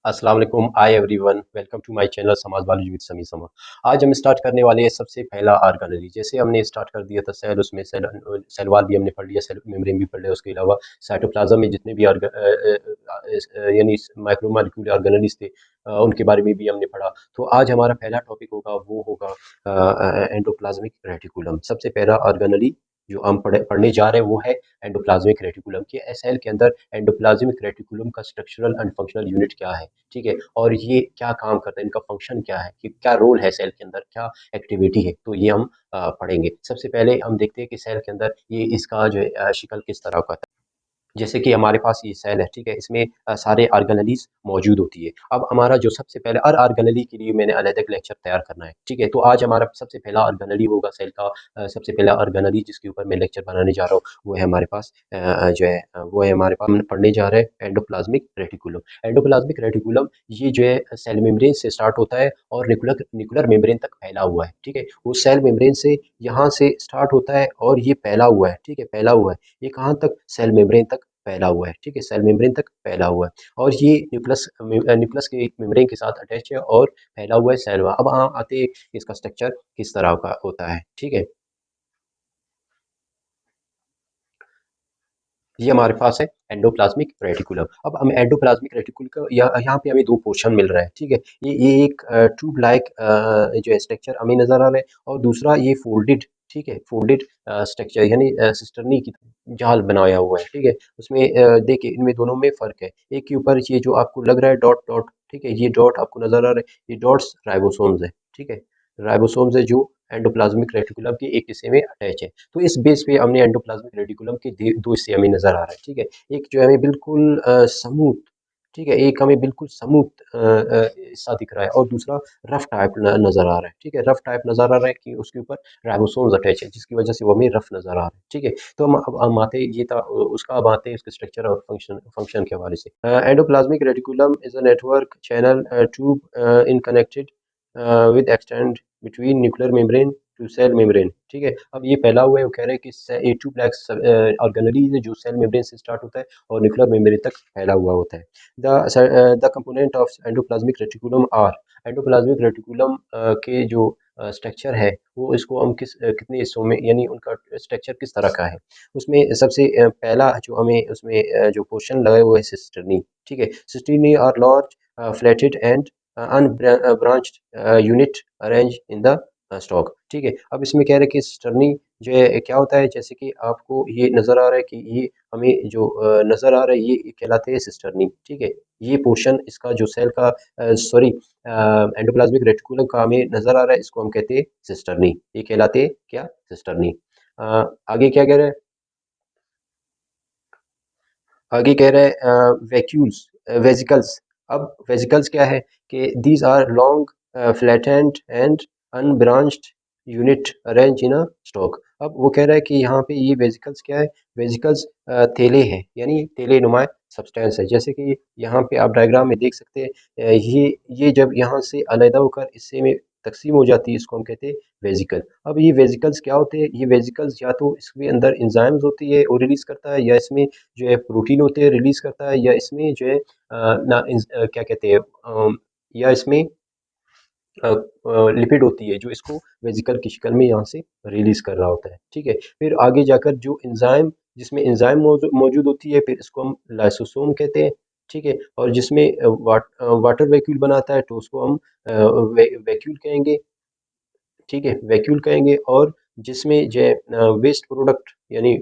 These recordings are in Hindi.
अस्सलाम वालेकुम, hi everyone, welcome to my channel Samaj biology with Sami Sama. आज हम स्टार्ट करने वाले हैं सबसे पहला ऑर्गेनेली। जैसे हमने स्टार्ट कर दिया था सेल, उसमें सेल वाल भी हमने पढ़ लिया, सेल मेम्ब्रेन भी पढ़ लिया। उसके अलावा साइटोप्लाज्म में जितने भी यानी माइक्रो मॉलिक्यूल ऑर्गेनेलीज थे, उनके बारे में भी हमने पढ़ा। तो आज हमारा पहला टॉपिक होगा, वो होगा एंडोप्लाज्मिक रेटिकुलम। सबसे पहला ऑर्गेनेली जो हम पढ़ने जा रहे हैं वो है एंडोप्लाज्मिक रेटिकुलम। कि सेल के अंदर एंडोप्लाज्मिक रेटिकुलम का स्ट्रक्चरल एंड फंक्शनल यूनिट क्या है, ठीक है, और ये क्या काम करता है, इनका फंक्शन क्या है, कि क्या रोल है सेल के अंदर, क्या एक्टिविटी है, तो ये हम पढ़ेंगे। सबसे पहले हम देखते हैं कि सेल के अंदर ये इसका जो है शिकल किस तरह का है। जैसे कि हमारे पास ये सेल है, ठीक है, इसमें सारे ऑर्गेनेलीज मौजूद होती है। अब हमारा जो सबसे पहले हर ऑर्गेनेली के लिए मैंने अलग एक लेक्चर तैयार करना है, ठीक है। तो आज हमारा सबसे पहला ऑर्गेनेली होगा सेल का। सबसे पहला ऑर्गेनेली जिसके ऊपर मैं लेक्चर बनाने जा रहा हूँ वो है हमारे पास जो है वो है हमारे पास हम पढ़ने जा रहे हैं एंडोप्लाज्मिक रेटिकुलम। एंडोप्लाज्मिक रेटिकुलम ये जो है सेल मेम्ब्रेन से स्टार्ट होता है और न्यूक्लियर न्यूक्लियर मेम्ब्रेन तक फैला हुआ है, ठीक है। वो सेल मेम्ब्रेन से यहाँ से स्टार्ट होता है और ये फैला हुआ है, ठीक है, फैला हुआ है। ये कहाँ तक? सेल मेम्ब्रेन तक फैला हुआ है, ठीक है, सेल मेम्ब्रेन तक फैला हुआ है। और ये न्यूक्लियस के मेम्ब्रेन के साथ अटैच है और फैला हुआ है सेल। अब आते हैं इसका स्ट्रक्चर किस तरह का होता है, ठीक है। ये हमारे पास है एंडोप्लाज्मिक रेटिकुलम। अब हम एंडोप्लाज्मिक रेटिकुलम का यहाँ पे हमें दो पोर्शन मिल रहा है, ठीक है। ये एक ट्यूब लाइक जो है स्ट्रक्चर हमें नजर आ रहा है, और दूसरा ये फोल्डेड, ठीक है, फोल्डेड स्ट्रक्चर यानी सिस्टरनी की जाल बनाया हुआ है, ठीक है। उसमें देखिए इनमें दोनों में फर्क है। एक के ऊपर ये जो आपको लग रहा है डॉट डॉट, ठीक है, ये डॉट आपको नजर आ रहा है, ये डॉट्स राइबोसोम्स है, ठीक है। राइबोसोम्स है जो एंडोप्लाज्मिक रेटिकुलम के एक हिस्से में अटैच है। तो इस बेस पे हमने एंडोप्लाज्मिक रेटिकुलम के दो हिस्से हमें नजर आ रहा है, ठीक है। एक जो हमें बिल्कुल स्मूथ, ठीक है, एक हमें बिल्कुल स्मूथ हिस्सा दिख रहा है, और दूसरा रफ टाइप नजर आ रहा है, ठीक है। रफ टाइप नजर आ रहा है कि उसके ऊपर राइबोसोम्स अटैच है, जिसकी वजह से वो हमें रफ नजर आ रहा है, ठीक है। तो हम आते हैं, ये था उसका। अब आते हैं इसके स्ट्रक्चर और फंक्शन के हवाले से। Endoplasmic reticulum is a network channel tube in connected with extend between nuclear membrane to cell membrane, ठीक है। अब ये पहला हुआ है, वो कह रहे हैं कि ए टू ब्लैक्स ऑर्गेनेलीज है जो सेल मेम्ब्रेन से स्टार्ट होता है और न्यूक्लियर मेम्ब्रेन तक फैला हुआ होता है। The component of endoplasmic reticulum are. Endoplasmic reticulum के जो स्ट्रक्चर है वो इसको हम कितने हिस्सों में, यानी उनका स्ट्रक्चर किस तरह का है। उसमें सबसे पहला जो हमें उसमें जो पोर्शन लगा है वो है सिस्टर्नी, ठीक है। Cisternae are large flatted and unbranched unit arrange in the stock, ठीक है। अब इसमें कह रहे हैं कि स्टर्नी जो है क्या होता है, जैसे कि आपको ये नजर आ रहा है कि ये हमें जो नजर आ रहा है ये कहलाते हैं सिस्टर्नी, ठीक है। ये पोर्शन इसका जो सेल का सॉरी एंडोप्लाज्मिक रेटिकुलम का हमें नजर आ रहा है, इसको हम कहते हैं सिस्टर्नी। ये कहलाते हैं क्या? सिस्टर्नी। आगे क्या कह रहे हैं? आगे कह रहे हैं वैक्यूल्स, वेसिकल्स। अब वेसिकल्स क्या है कि these are long flattened and unbranched unit arrange in a stock. अब वो कह रहा है कि यहाँ पे ये वेसिकल्स क्या है? वेसिकल्स थैले हैं, यानी थैले नुमा सब्सटेंस है। जैसे कि यहाँ पे आप डायग्राम में देख सकते हैं, ये जब यहाँ से अलहदा होकर इससे में तकसीम हो जाती है, इसको हम कहते हैं वेसिकल। अब ये वेसिकल्स क्या होते हैं? ये वेसिकल्स या तो इसके अंदर इंजाइम्स होती है वो रिलीज करता है, या इसमें जो है प्रोटीन होते हैं रिलीज करता है, या इसमें जो है क्या कहते हैं या इसमें लिपिड होती है जो इसको वेसिकल की शक्ल में यहाँ से रिलीज कर रहा होता है, ठीक है। फिर आगे जाकर जो एंजाइम, जिसमें एंजाइम मौजूद होती है, फिर इसको हम लाइसोसोम कहते हैं, ठीक है। और जिसमें वाटर वैक्यूल बनाता है तो उसको हम वैक्यूल कहेंगे, ठीक है, वैक्यूल कहेंगे। और जिसमें जो वेस्ट प्रोडक्ट, यानी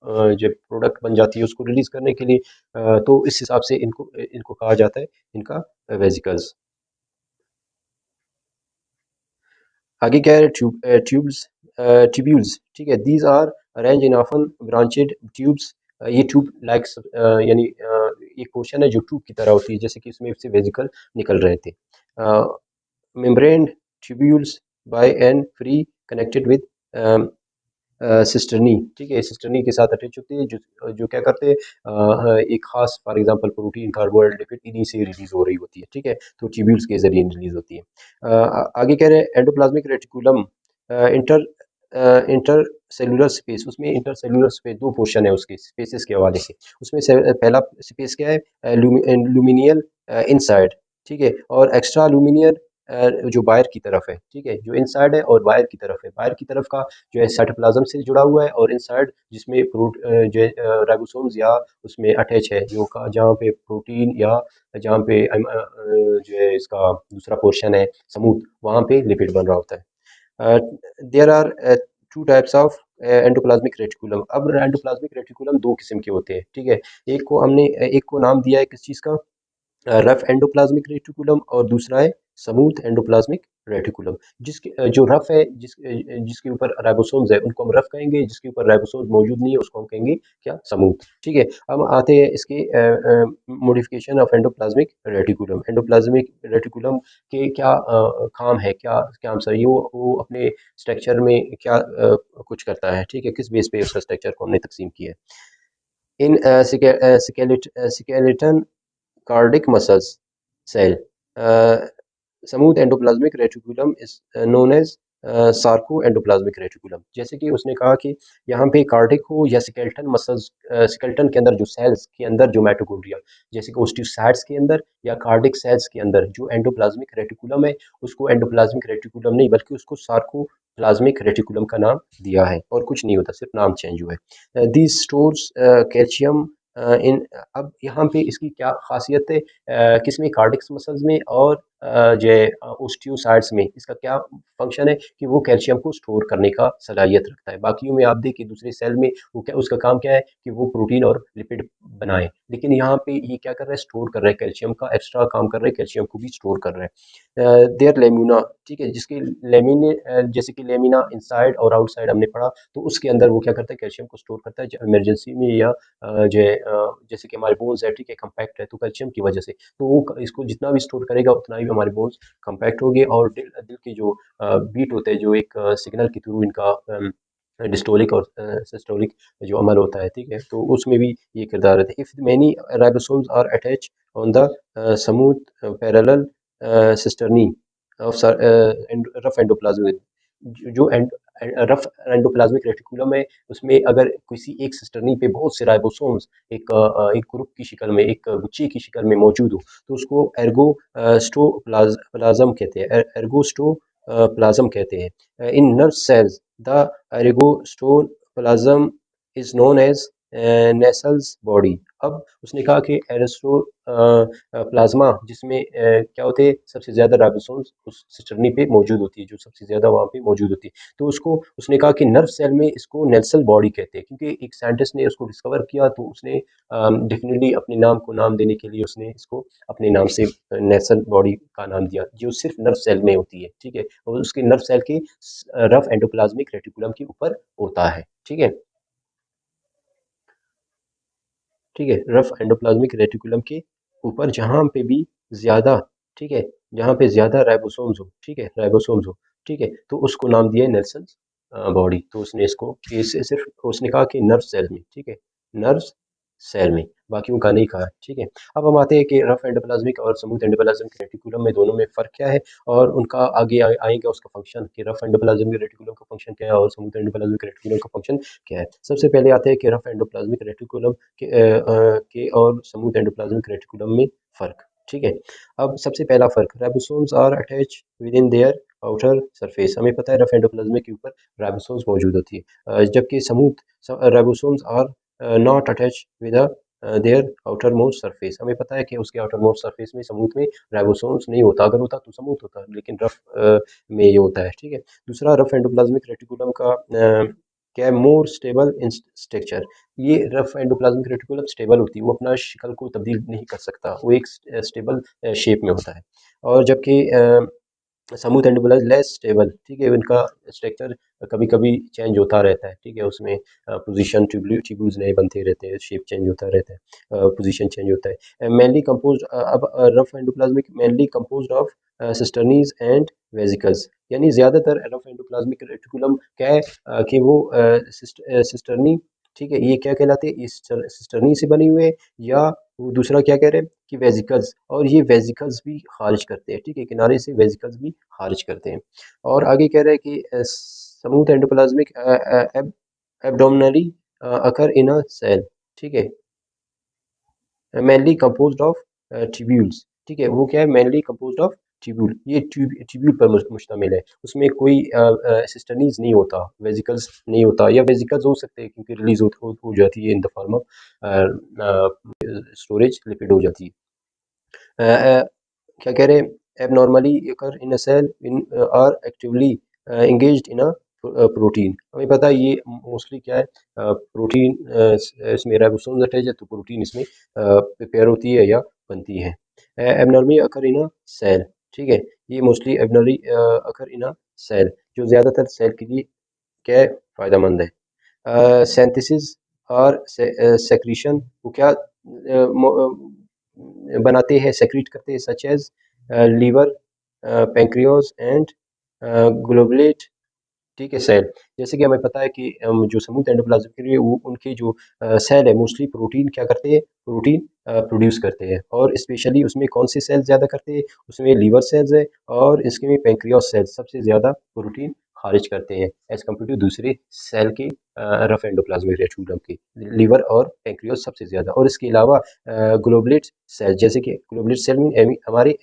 जो प्रोडक्ट बन जाती है उसको रिलीज करने के लिए, तो इस हिसाब से इनको इनको कहा जाता है, इनका वेसिकल्स। आगे क्या है? ट्यूब्स, ट्यूब्यूल्स, ठीक है। These are arrange in often branched tubes. ये ट्यूब लाइक यानी एक पोर्शन है जो ट्यूब की तरह होती है, जैसे कि इसमें से वेसिकल निकल रहे थे। Membrane tubules by and free connected with cisternae, ठीक है। सिस्टर्नी के साथ अटैच होती है, जो जो क्या करते हैं, एक खास for example protein, carbohydrate, lipid इन्हीं से रिलीज हो रही होती है, ठीक है। तो ट्यूब्यूल्स के जरिए रिलीज होती है। आगे कह रहे हैं endoplasmic reticulum inter inter cellular space, उसमें इंटर सेलुलर स्पेस दो पोर्शन है उसके स्पेसेस के हवाले से। उसमें से पहला स्पेस क्या है, लुमिनियल इनसाइड, ठीक है, और एक्स्ट्रा लुमिनियर जो बाहर की तरफ है, ठीक है, जो इनसाइड है और बाहर की तरफ है। बाहर की तरफ का जो है साइटोप्लाज्म से जुड़ा हुआ है, और इनसाइड जिसमें जो राइबोसोम्स या उसमें अटैच है, जो का जहाँ पे प्रोटीन या जहाँ पे जो है इसका दूसरा पोर्शन है स्मूथ, वहाँ पे लिपिड बन रहा होता है। There are two types of endoplasmic reticulum. अब एंडोप्लाज्मिक रेटिकुलम दो किस्म के होते हैं, ठीक है। एक को नाम दिया है किस चीज़ का, रफ एंडोप्लाज्मिक रेटिकुलम, और दूसरा है स्मूथ एंडोप्लाज्मिक रेटिकुलम। जो रफ है, जिसके ऊपर राइबोसोम्स है उनको हम रफ कहेंगे, जिसके ऊपर राइबोसोम्स मौजूद नहीं है उसको हम कहेंगे क्या, स्मूथ, ठीक है। अब आते हैं इसके modification of endoplasmic reticulum. Endoplasmic reticulum के क्या काम है, क्या क्या आंसर, ये वो अपने स्ट्रक्चर में क्या कुछ करता है, ठीक है, किस बेस पे उसका स्ट्रक्चर को हमने तकसीम किया है। In skeleton cardiac muscles cell. Smooth endoplasmic reticulum is known as sarco endoplasmic reticulum. जैसे कि उसने कहा कि यहाँ पे कार्डिक हो या स्केलेटन मसल्स, स्केलेटन के अंदर जो सेल्स के अंदर जो माइटोकॉन्ड्रिया, जैसे कि ओस्टियोसाइट्स के अंदर या कार्डिक सेल्स के अंदर जो एंडोप्लाज्मिक रेटिकुलम है, उसको एंडोप्लाज्मिक रेटिकुलम नहीं बल्कि उसको सार्को प्लाज्मिक रेटिकुलम का नाम दिया है, और कुछ नहीं होता, सिर्फ नाम चेंज हुआ है। दीज स्टोर्स कैल्शियम इन। अब यहाँ पे इसकी क्या खासियत है, किसमें, कार्डिक मसल्स में, और जो है ओस्टियोसाइट्स में इसका क्या फंक्शन है कि वो कैल्शियम को स्टोर करने का सलाहियत रखता है। बाकियों में आप देखिए दूसरे सेल में वो क्या, उसका काम क्या है कि वो प्रोटीन और लिपिड बनाए, लेकिन यहाँ पे ये क्या कर रहा है, स्टोर कर रहा है कैल्शियम का, एक्स्ट्रा काम कर रहा है, कैल्शियम को भी स्टोर कर रहा है। देयर लेम्यूना, ठीक है, जिसके लेमिने जैसे कि लेमिना इनसाइड और आउटसाइड हमने पढ़ा, तो उसके अंदर वो क्या करता है, कैल्शियम को स्टोर करता है इमरजेंसी में, या जो है जैसे कि हमारे बोन्स है, ठीक है, कम्पैक्ट है तो कैल्शियम की वजह से, तो वो इसको जितना भी स्टोर करेगा उतना ही हमारे बोन्स कम्पैक्ट होंगे, और दिल के जो बीट होते हैं, जो एक सिग्नल के थ्रू इनका डिस्टोलिक और सिस्टोलिक जो अमल होता है, ठीक है, तो उसमें भी ये किरदार रहता है। If many ribosomes are attach on the smooth parallel cisternae of rough endoplasm, जो रफ एंडोप्लाज्मिक रेटिकुलम है, उसमें अगर किसी एक सिस्टर्नी पे बहुत से राइबोसोम्स एक ग्रुप की शक्ल में, एक गुच्छे की शक्ल में मौजूद हो, तो उसको एर्गोस्टोप्लाज्म कहते हैं, एर्गोस्टोप्लाज्म कहते हैं। In nerve cells the ergastoplasm is known as Nissl's body. अब उसने कहा कि एरिस्टो प्लाज्मा जिसमें क्या होते हैं, सबसे ज़्यादा राइबोसोम्स उस सिस्टर्नी पे मौजूद होती है, जो सबसे ज़्यादा वहाँ पे मौजूद होती है, तो उसको उसने कहा कि नर्व सेल में इसको नेल्सल बॉडी कहते हैं, क्योंकि एक साइंटिस्ट ने उसको डिस्कवर किया, तो उसने डेफिनेटली अपने नाम को नाम देने के लिए उसने इसको अपने नाम से नेल्सल बॉडी का नाम दिया, जो सिर्फ नर्व सेल में होती है, ठीक है, और उसके नर्व सेल के रफ एंडोप्लाज्मिक रेटिकुलम के ऊपर होता है, ठीक है, ठीक है, रफ एंडोप्लाज्मिक रेटिकुलम के ऊपर जहाँ पे भी ज़्यादा, ठीक है, जहाँ पे ज़्यादा राइबोसोम्स हो, ठीक है, राइबोसोम्स हो, ठीक है, तो उसको नाम दिया है नेल्सन बॉडी। तो उसने इसको सिर्फ उसने कहा कि नर्व सेल में, ठीक है, नर्व सेल में, बाकियों का नहीं कहा, ठीक है। अब हम आते हैं कि रफ एंडोप्लाज्मिक और स्मूथ एंडोप्लाज्मिक रेटिकुलम में, दोनों में फ़र्क क्या है, और उनका आगे आएगा उसका फंक्शन, कि रफ एंडोप्लाज्मिक रेटिकुलम का फंक्शन क्या है और स्मूथ एंडोप्लाज्मिक रेटिकुलम का फंक्शन क्या है। सबसे पहले आते हैं कि रफ एंडोप्लाज्मिक रेटिकुलम के और स्मूथ एंडोप्लाज्मिक रेटिकुलम में फ़र्क, ठीक है। अब सबसे पहला फ़र्क, ribosomes are attach with in their outer surface. हमें पता है रफ एंडोप्लाज्मिक के ऊपर राइबोसोम्स मौजूद होती है, जबकि smooth ribosomes are not attach with their outer most surface. हमें पता है कि उसके आउटर मोस्ट सरफेस में, स्मूथ में राइबोसोम्स नहीं होता, अगर होता तो स्मूथ होता, लेकिन रफ में ये होता है, ठीक है। दूसरा, रफ एंडोप्लाज्मिक रेटिकुलम का क्या है, मोर स्टेबल इन स्ट्रक्चर। ये रफ एंडोप्लाज्मिक रेटिकुलम स्टेबल होती है, वो अपना शक्ल को तब्दील नहीं कर सकता, वो एक स्टेबल शेप में होता है, और जबकि स्मूथ एंडोप्लाज्म लेस स्टेबल, ठीक है, इनका स्ट्रक्चर कभी कभी चेंज होता रहता है, ठीक है, उसमें पोजीशन ट्यूब्यूल्स नए बनते रहते हैं, शेप चेंज होता रहता है, पोजीशन चेंज होता है। मेनली कंपोज, अब rough endoplasmic mainly composed of cisternae and vesicles, यानी ज़्यादातर रफ एंडोप्लाज्मिक रेटिकुलम क्या है कि वो सिस्टर्नी, ठीक है, ये क्या कहलाते हैं, इस सिस्टर्नी से बने हुए, या वो दूसरा क्या कह रहे हैं कि वेसिकल्स, और ये वेसिकल्स भी खारिज करते हैं, ठीक है, किनारे से वेसिकल्स भी खारिज करते हैं। और आगे कह रहे हैं कि स्मूथ एंडोप्लाज्मिक एब्डोमिनली अकर इन अ सेल, ठीक है, मेनली कंपोज्ड ऑफ ट्यूब्यूल्स, ठीक है, वो क्या है, मेनली कंपोज्ड ऑफ ट्यूब्यूल, ये ट्यूब्यूल पर मुश्तमिल है, उसमें कोई सिस्टनीज नहीं होता, वेजिकल्स नहीं होता, या वेजिकल्स हो सकते हैं क्योंकि रिलीज हो जाती है in the form of storage, lipid हो जाती है। क्या कह रहे हैं, abnormally occur in a cell in are actively engaged in a protein, हमें पता है ये मोस्टली क्या है, प्रोटीन, इसमें राइबोसोम्स अटैच है तो प्रोटीन इसमें प्रिपेयर होती है या बनती है। एबनॉर्मली अकर इन अ सेल, ठीक है, ये मोस्टली एबनॉर्मली अकर इन अ सेल, जो ज़्यादातर सेल के लिए क्या है, फ़ायदेमंद है। सिंथेसिस और सेक्रीशन वो क्या बनाते हैं, सेक्रीट करते हैं, such as liver, pancreas and goblet, ठीक है, सेल, जैसे कि हमें पता है कि जो समूह एंडोप्लाज्म के लिए वो उनके जो सेल है मोस्टली प्रोटीन क्या करते हैं, प्रोटीन प्रोड्यूस करते हैं, और स्पेशली उसमें कौन से सेल ज़्यादा करते हैं, उसमें लीवर सेल्स है, और इसके में पेंक्रियास सेल्स सबसे ज़्यादा प्रोटीन खारिज करते हैं एज कम्पेयर टू दूसरे सेल के, रफ एंडोप्लाज्मिक रेटिकुलम के, लीवर और पेंक्रियास सबसे ज़्यादा, और इसके अलावा ग्लोबुलेट सेल, जैसे कि ग्लोबुलेट सेल में हमारे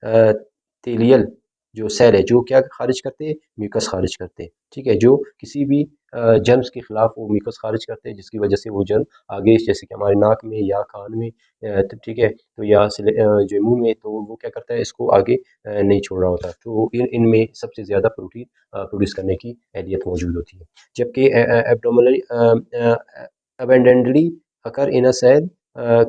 एपिथेलियल जो सेल है जो क्या खारिज करते हैं, म्यूकस खारिज करते हैं, ठीक है, जो किसी भी जर्म्स के खिलाफ वो म्यूकस खारिज करते हैं, जिसकी वजह से वो जर्म आगे जैसे कि हमारे नाक में या कान में, तो ठीक है, तो या जो मुंह में, तो वो क्या करता है, इसको आगे नहीं छोड़ रहा होता, तो इनमें सबसे ज़्यादा प्रोटीन प्रोड्यूस करने की एहलियत मौजूद होती है, जबकि एब्डोमिनली abundantly occur in a cell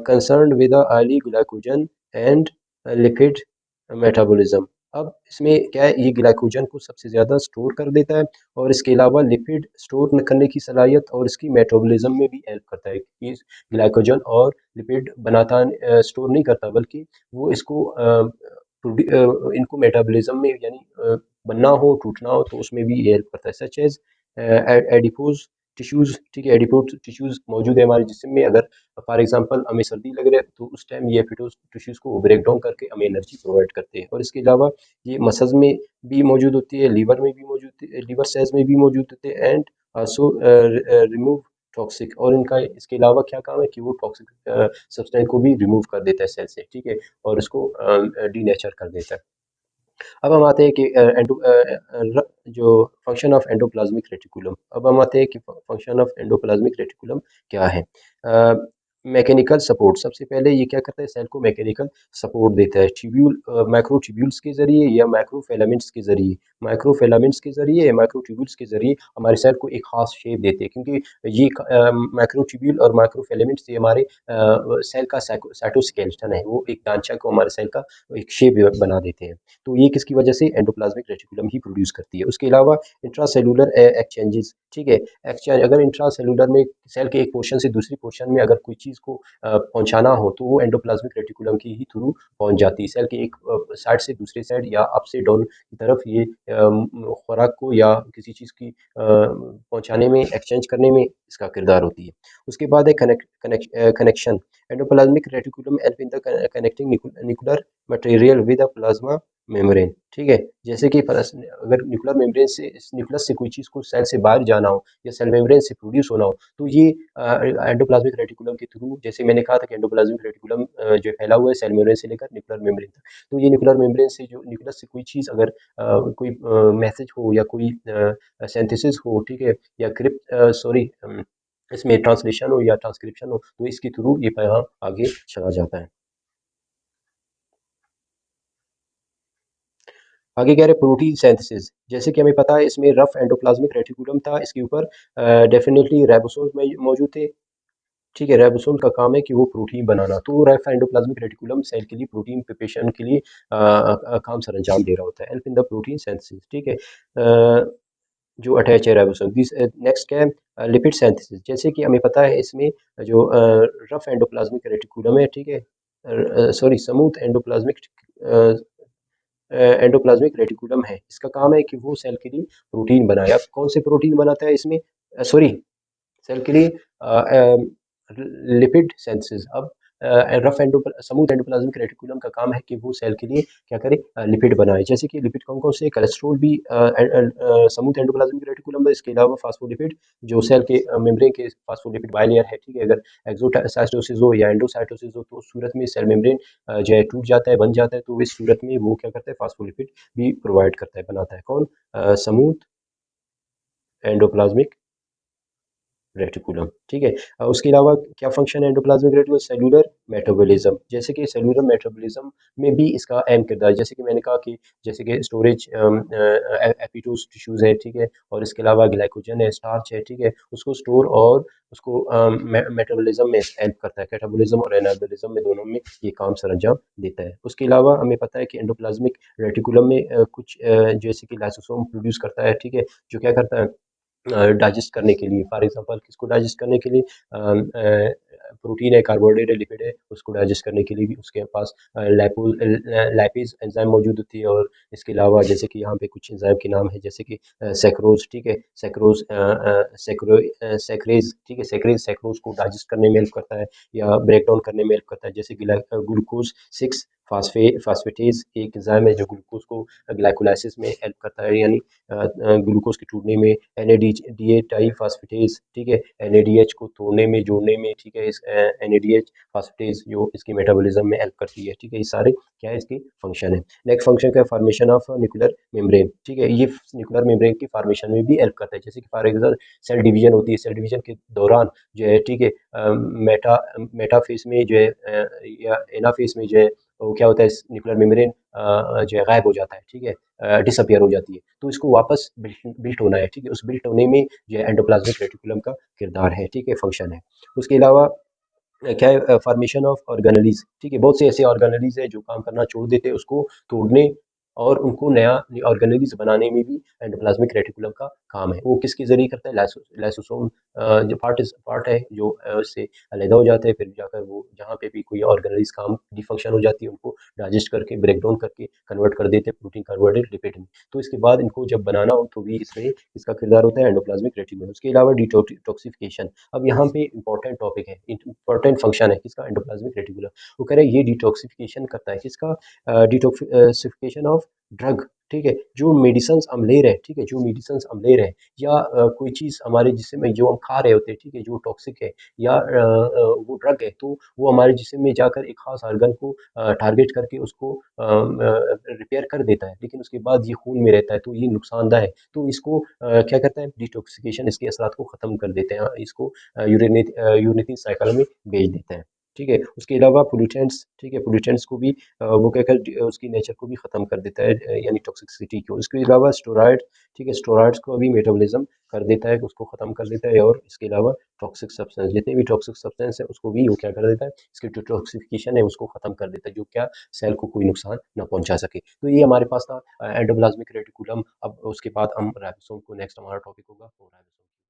concerned with the early glycogen and lipid metabolism. अब इसमें क्या है, ये ग्लाइकोजन को सबसे ज़्यादा स्टोर कर देता है, और इसके अलावा लिपिड स्टोर करने की सलाहियत और इसकी मेटाबॉलिज्म में भी हेल्प करता है, कि ग्लाइकोजन और लिपिड बनाता, स्टोर नहीं करता, बल्कि वो इसको इनको मेटाबॉलिज्म में यानी बनना हो, टूटना हो, तो उसमें भी हेल्प करता है, सच एज एडिपोज टिश्यूज़, ठीक है, एडिपोज टिश्यूज़ मौजूद है हमारे जिस्म में, अगर फॉर एग्जांपल हमें सर्दी लग रहा है तो उस टाइम ये एपिटोज टिश्यूज़ को ब्रेक डाउन करके हमें एनर्जी प्रोवाइड करते हैं, और इसके अलावा ये मसल्स में भी मौजूद होती है, लीवर में भी मौजूद, लीवर सेल्स में भी मौजूद होते हैं, एंड आल्सो रिमूव टॉक्सिक, और इनका इसके अलावा क्या काम है कि वो टॉक्सिक सब्सटेंस को भी रिमूव कर देता है सेल से, ठीक है, और इसको डीनेचर कर देता है। अब हम आते हैं कि जो फंक्शन ऑफ एंडोप्लाज्मिक रेटिकुलम, अब हम आते हैं कि फंक्शन ऑफ एंडोप्लाज्मिक रेटिकुलम क्या है। मैकेनिकल सपोर्ट, सबसे पहले ये क्या करता है, सेल को मैकेनिकल सपोर्ट देता है, ट्यूब्यूल माइक्रो ट्यूब्यूल्स के जरिए या माइक्रोफिलामेंट्स के जरिए, माइक्रोफिलामेंट्स के जरिए या माइक्रो ट्यूब्यूल्स के जरिए हमारे सेल को एक खास शेप देते हैं, क्योंकि ये माइक्रो ट्यूब्यूल और माइक्रोफिलामेंट्स ये हमारे सेल का साइटोस्केलेटन है, वो एक ढांचा को हमारे सेल का एक शेप बना देते हैं, तो ये किसकी वजह से, एंडोप्लाज्मिक रेटिकुलम ही प्रोड्यूस करती है। उसके अलावा इंट्रासेलुलर एक्सचेंजेस, ठीक है, एक्सचेंज, अगर इंट्रासेलुलर में सेल के एक पोर्शन से दूसरी पोर्शन में अगर कोई चीज़ को पहुंचाना हो तो वो एंडोप्लाज्मिक रेटिकुलम के ही थ्रू पहुंच जाती है, सेल के एक साइड से दूसरे साइड या अप से डाउन की तरफ, ये खुराक को या किसी चीज़ की पहुंचाने में, एक्सचेंज करने में इसका किरदार होती है। उसके बाद है connection, endoplasmic reticulum help in the connecting nuclear material with a plasma membrane, ठीक है, जैसे कि अगर न्यूक्लियर मेम्ब्रेन से, न्यूक्लियस से कोई चीज़ को सेल से बाहर जाना हो या सेल मेम्ब्रेन से प्रोड्यूस होना हो, तो ये एंडोप्लाज्मिक रेटिकुलम के थ्रू, जैसे मैंने कहा था कि एंडोप्लाज्मिक रेटिकुलम जो फैला हुआ है सेल मेम्ब्रेन से लेकर न्यूक्लियर मेम्ब्रेन तक, तो ये न्यूक्लियर मेम्ब्रेन से, जो न्यूक्लियस से कोई चीज़ अगर कोई मैसेज हो या कोई सिंथेसिस हो, ठीक है, या क्रिप्ट सॉरी इसमें ट्रांसलेशन हो या ट्रांसक्रिप्शन हो, तो इसके थ्रू ये पैगाम आगे चला जाता है। आगे कह रहे प्रोटीन सिंथेसिस, जैसे कि हमें पता है इसमें रफ एंडोप्लाज्मिक रेटिकुलम था, इसके ऊपर डेफिनेटली राइबोसोम्स में मौजूद थे, ठीक है, राइबोसोम का काम है कि वो प्रोटीन बनाना, तो रफ एंडोप्लाज्मिक रेटिकुलम सेल के लिए प्रोटीन प्रिपरेशन के लिए काम सर अंजाम दे रहा होता है, help in the protein synthesis, ठीक है, जो अटैच है राइबोसोम। दिस नेक्स्ट क्या है, लिपिड सिंथेसिस, जैसे कि हमें पता है इसमें जो रफ एंडोप्लाज्मिक रेटिकुलम है, ठीक है, सॉरी स्मूथ एंडोप्लाज्मिक रेटिकुलम है, इसका काम है कि वो सेल के लिए प्रोटीन बनाए। अब कौन से प्रोटीन बनाता है इसमें, सॉरी सेल के लिए लिपिड सिंथेसिस। अब rough endo smooth endoplasmic reticulum का काम है कि वो सेल के लिए क्या करे, लिपिड बनाए। जैसे कि लिपिड कौन कौन से, कोलेस्ट्रॉल भी स्मूथ एंडोप्लाज्मिक रेटिकुलम में, इसके अलावा फास्फोलिपिड जो सेल के मेम्ब्रेन के फास्फोलिपिड बाइलेयर है, ठीक है। अगर एक्सोसाइटोसिस हो या एंडोसाइटोसिस हो तो उस सूरत में सेल मेम्ब्रेन जो है टूट जाता है, बन जाता है, तो इस सूरत में वो क्या करता है, फास्फोलिपिड भी प्रोवाइड करता है, बनाता है। कौन? स्मूथ एंडोप्लाज्मिक रेटिकुलम, ठीक है। उसके अलावा क्या फंक्शन है एंडोप्लाज्मिक रेटिकुलम? Cellular metabolism. जैसे कि सेलुलर मेटाबॉलिज्म में भी इसका अहम किरदार, जैसे कि मैंने कहा कि जैसे कि स्टोरेज एपिटोस टिश्यूज है, ठीक है, और इसके अलावा ग्लाइकोजन है, स्टार्च है, ठीक है, उसको स्टोर और उसको मेटाबॉलिज्म में हेल्प करता है। कैटाबॉलिज्म और एनाबॉलिज्म में दोनों में ये काम सर अंजाम देता है। उसके अलावा हमें पता है कि एंडोप्लाज्मिक रेटिकुलम में कुछ जैसे कि लाइसोसोम प्रोड्यूस करता है, ठीक है, जो क्या करता है, डाइजेस्ट करने के लिए। फॉर एग्जांपल किसको डाइजेस्ट करने के लिए? प्रोटीन है, कार्बोहाइड्रेट है, लिपिड है, उसको डाइजेस्ट करने के लिए भी उसके पास लैपेज एंजाइम मौजूद होती है। और इसके अलावा जैसे कि यहाँ पे कुछ एंजाइम के नाम है, जैसे कि सेक्रोज, ठीक है, सेक्रोज सेक्रेज, ठीक है, सेक्रेज सेक्रोज को डाइजेस्ट करने में हेल्प करता है या ब्रेक डाउन करने में हेल्प करता है। जैसे ग्लूकोज सिक्स फास्फेटेज एक एंजाइम है जो ग्लूकोज को ग्लाइकोलाइसिस में हेल्प करता है, यानी ग्लूकोज के टूटने में। NADH डाइफॉस्फेटेज, ठीक है, NADH को तोड़ने में, जोड़ने में, ठीक है, इस NADH फास्फेटेज जो इसकी मेटाबॉलिज्म में हेल्प करती है, ठीक है। ये सारे क्या है, इसके फंक्शन है। नेक्स्ट फंक्शन का फॉर्मेशन ऑफ न्यूक्लियर मेम्ब्रेन, ठीक है, ये न्यूक्लियर मेम्ब्रेन की फॉर्मेशन में भी हेल्प करता है। जैसे कि फॉर एग्जाम्पल सेल डिवीजन होती है, सेल डिवीजन के दौरान जो है, ठीक है, मेटाफेज में जो है या एनाफेज में जो है, वो क्या होता है, न्यूक्लियर मेम्ब्रेन जो है गायब हो जाता है, ठीक है, डिसअपियर हो जाती है, तो इसको वापस बिल्ट होना है, ठीक है। उस बिल्ट होने में जो है एंडोप्लाज्मिक रेटिकुलम का किरदार है, ठीक है, फंक्शन है। उसके अलावा क्या है, फॉर्मेशन ऑफ ऑर्गेनेलीज, ठीक है, बहुत से ऐसे ऑर्गेनेलीज है जो काम करना छोड़ देते हैं, उसको तोड़ने और उनको नया ऑर्गेनेलीज बनाने में भी एंडोप्लाज्मिक रेटिकुलम का काम है। वो किसके जरिए करता है? लाइसोसोम जो पार्ट है जो उससे अलग हो जाते हैं, फिर जाकर वो जहाँ पे भी कोई ऑर्गेनेलीज काम डिफंक्शन हो जाती है, उनको डाइजेस्ट करके, ब्रेक डाउन करके कन्वर्ट कर देते हैं प्रोटीन, कार्बोहाइड्रेट, लिपिड में। तो इसके बाद इनको जब बनाना हो तो भी इसमें इसका किरदार होता है एंडोप्लाज्मिक रेटिकुलम। उसके अलावा डिटॉक्सिफिकेशन, अब यहाँ पे इंपॉर्टेंट टॉपिक है, इंपॉर्टेंट फंक्शन है किसका? Endoplasmic reticulum. वो कह रहे हैं ये डिटॉक्सिफिकेशन करता है, किसका? डिटॉक्सिफिकेशन ऑफ ड्रग, ठीक है, जो मेडिसिन हम ले रहे हैं, ठीक है, जो मेडिसिन हम ले रहे हैं या कोई चीज़ हमारे जिस्म में जो हम खा रहे होते हैं, ठीक है, जो टॉक्सिक है या वो ड्रग है, तो वो हमारे जिस्म में जाकर एक खास ऑर्गन को टारगेट करके उसको रिपेयर कर देता है, लेकिन उसके बाद ये खून में रहता है, तो ये नुकसानदायक है। तो इसको क्या करता है, डिटॉक्सिफिकेशन इसके असरात को ख़त्म कर देते हैं, इसको यूरेनिक साइकिल में भेज देते हैं, ठीक है। उसके अलावा पोल्यूटेंट्स, ठीक है, पोल्यूटेंट्स को भी वो क्या कर उसकी नेचर को भी ख़त्म कर देता है, यानी टॉक्सिसिटी को। इसके अलावा स्टेरॉइड, ठीक है, स्टेरॉइड्स को भी मेटाबॉलिज्म कर देता है, उसको ख़त्म कर देता है। और इसके अलावा टॉक्सिक सब्सटेंस, जितने भी टॉक्सिक सब्सटेंस है उसको भी वो क्या कर देता है, इसकी जो टॉक्सिफिकेशन है उसको ख़त्म कर देता है, जो क्या सेल को कोई नुकसान न पहुंचा सके। तो ये हमारे पास था एंडोप्लाज्मिक रेटिकुलम। अब उसके बाद हम राइबोसोम को, नेक्स्ट हमारा टॉपिक होगा वो राइबोसोम।